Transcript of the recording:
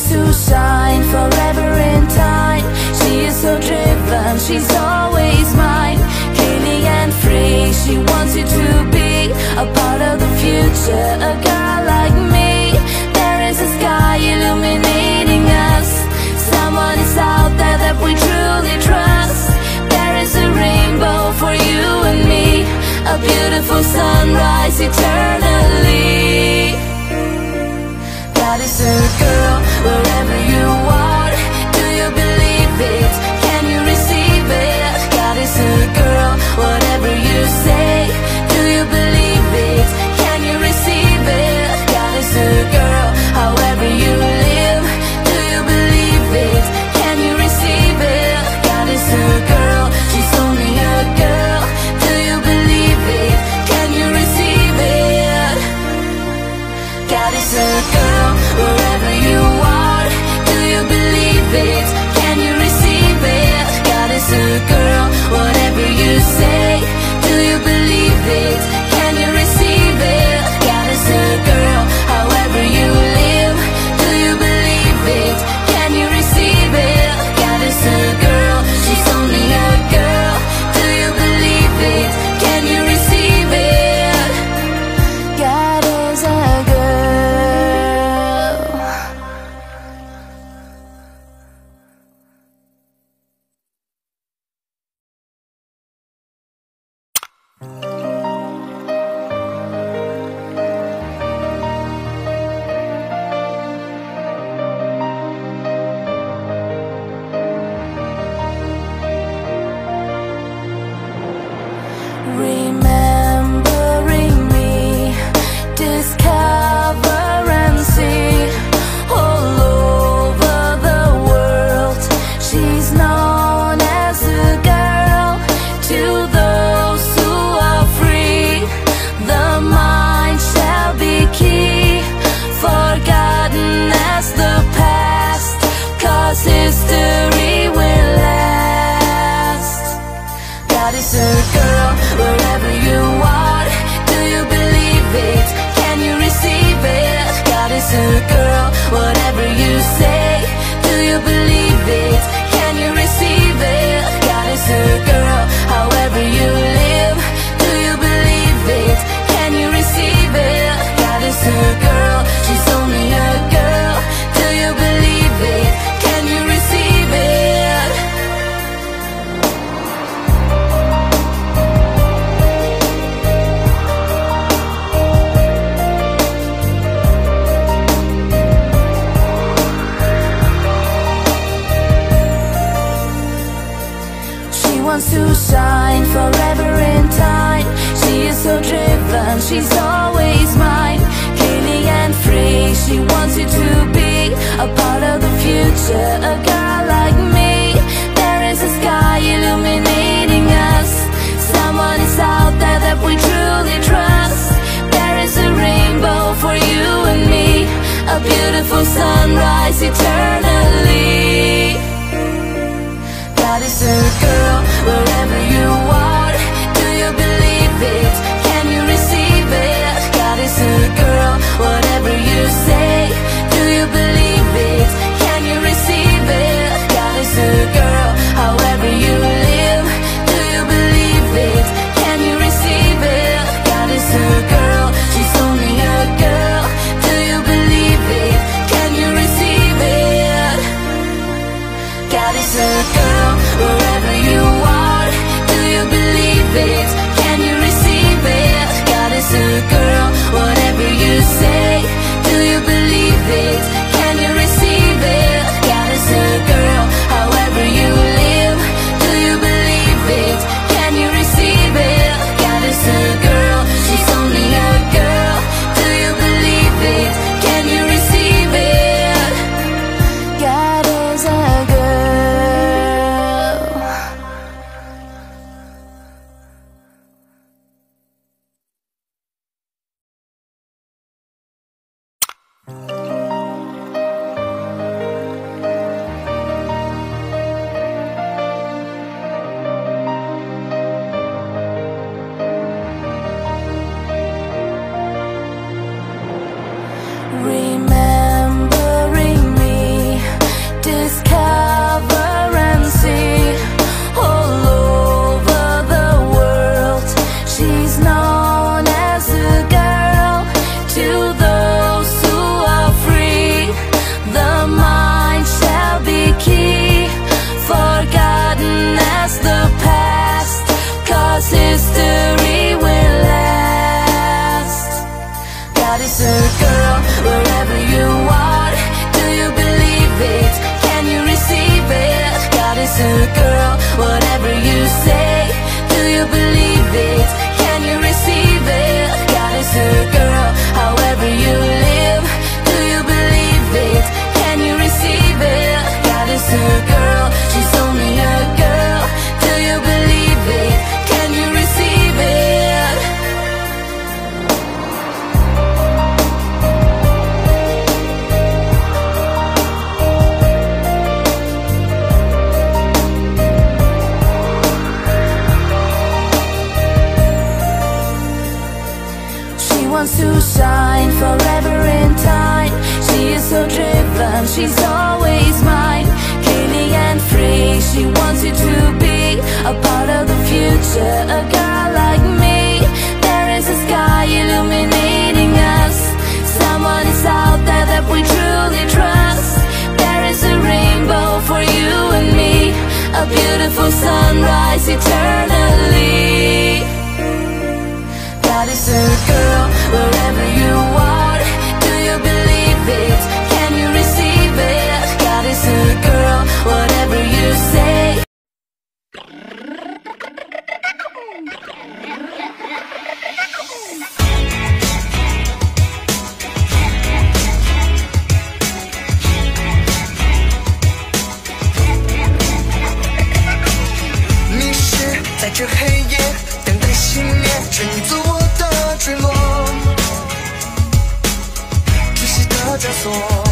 wants to shine forever in time. She is so driven, she's always mine. Kaylee and free, she wants you to be a part of the future. A girl like me, there is a sky illuminating us. Someone is out there that we truly trust. There is a rainbow for you and me, a beautiful sunrise eternally. God is a girl wherever you are. Do you believe it? Can you receive it? God is a girl, whatever you say. Do you believe it? Can you receive it? God is a girl, however you live. Do you believe it? Can you receive it? God is a girl, she's only a girl. Do you believe it? Can you receive it? God is a girl, wherever you are. Do you believe it? Can you receive it? God is a girl, whatever you say. Do you believe it? Can you receive it? God is a girl, however you live. Do you believe it? Can you receive it? God is a girl, she's only a girl. Do you believe it? Can you receive it? God is a girl. Remembering me, discover and see all over the world. She's known as a girl to those who are free. The mind shall be key, forgotten as the past, 'cause history will last. God is a girl, wherever you are. Do you believe it? Can you receive it? God is a girl, whatever you say. Do you believe it? Can you receive it? God is a girl, however you live. Do you believe it? Can you receive it? God is a girl, she's only a girl. Do you believe it? Can you receive it? She wants to shine forever in time. She is so driven, she's always mine. Kaylee and free, she wants you to be a part of the future. A girl like me, there is a sky illuminating us. Someone is out there that we truly trust. There is a rainbow for you and me, a beautiful sunrise eternally. God is a girl, wherever you are. Do you believe it? Can you receive it? God is a girl, whatever you say. Do you believe it? Can you receive it? God is a girl, however you live. Do you believe it? Can you receive it? God is a girl, she's only a girl. Do you believe it? Can you receive it? God is a girl, wherever you are. Do you believe it? Can you receive it? God is a girl, whatever you say. Do you believe it? Can you receive it? God is a girl, however you live. Do you believe it? Can you receive it? God is a girl, she's only a girl. Do you believe it? Can you receive it? God is a girl. Remembering me, Goddess girl, wherever you are, do you believe it? Can you receive it? Goddess girl, whatever you say, do you believe it? Can you receive it? Goddess girl, however you live, do you believe it? Can you receive it? Goddess girl, she's only a girl, do you believe it? Can you receive it? She wants to shine forever in time. She is so driven, she's always mine. Kaylee and free, she wants you to be a part of the future. A girl like me, there is a sky illuminating us. Someone is out there that we truly trust. There is a rainbow for you and me, a beautiful sunrise eternally. Goddess girl, wherever you are, do you believe it? Can you receive it? Goddess girl, whatever you say.你是在这黑夜等待熄灭，撑住我的坠落，窒息的枷锁。